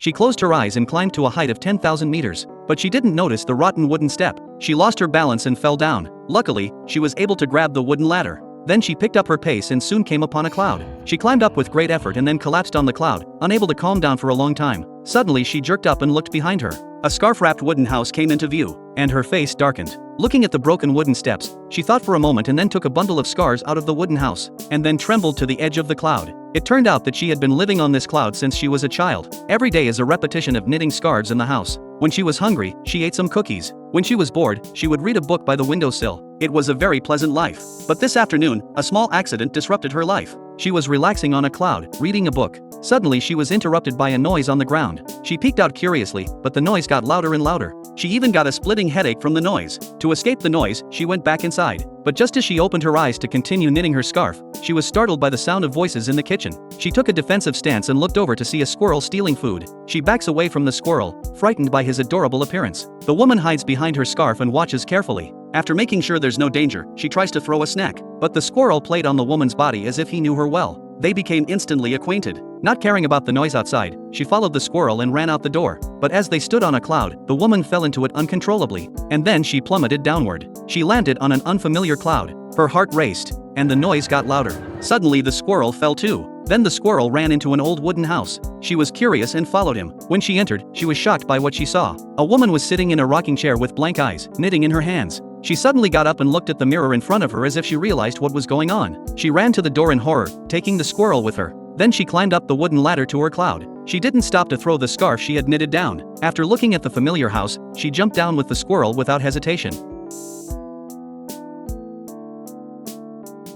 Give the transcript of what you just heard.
She closed her eyes and climbed to a height of 10,000 meters, but she didn't notice the rotten wooden step. She lost her balance and fell down. Luckily, she was able to grab the wooden ladder. Then she picked up her pace and soon came upon a cloud. She climbed up with great effort and then collapsed on the cloud, unable to calm down for a long time. Suddenly she jerked up and looked behind her. A scarf-wrapped wooden house came into view, and her face darkened. Looking at the broken wooden steps, she thought for a moment and then took a bundle of scars out of the wooden house, and then trembled to the edge of the cloud. It turned out that she had been living on this cloud since she was a child. Every day is a repetition of knitting scarves in the house. When she was hungry, she ate some cookies. When she was bored, she would read a book by the windowsill. It was a very pleasant life. But this afternoon, a small accident disrupted her life. She was relaxing on a cloud, reading a book. Suddenly she was interrupted by a noise on the ground. She peeked out curiously, but the noise got louder and louder. She even got a splitting headache from the noise. To escape the noise, she went back inside. But just as she opened her eyes to continue knitting her scarf, she was startled by the sound of voices in the kitchen. She took a defensive stance and looked over to see a squirrel stealing food. She backs away from the squirrel, frightened by his adorable appearance. The woman hides behind her scarf and watches carefully. After making sure there's no danger, she tries to throw a snack, but the squirrel played on the woman's body as if he knew her well. They became instantly acquainted. Not caring about the noise outside, she followed the squirrel and ran out the door. But as they stood on a cloud, the woman fell into it uncontrollably, and then she plummeted downward. She landed on an unfamiliar cloud. Her heart raced, and the noise got louder. Suddenly the squirrel fell too. Then the squirrel ran into an old wooden house. She was curious and followed him. When she entered, she was shocked by what she saw. A woman was sitting in a rocking chair with blank eyes, knitting in her hands. She suddenly got up and looked at the mirror in front of her as if she realized what was going on. She ran to the door in horror, taking the squirrel with her. Then she climbed up the wooden ladder to her cloud. She didn't stop to throw the scarf she had knitted down. After looking at the familiar house, she jumped down with the squirrel without hesitation.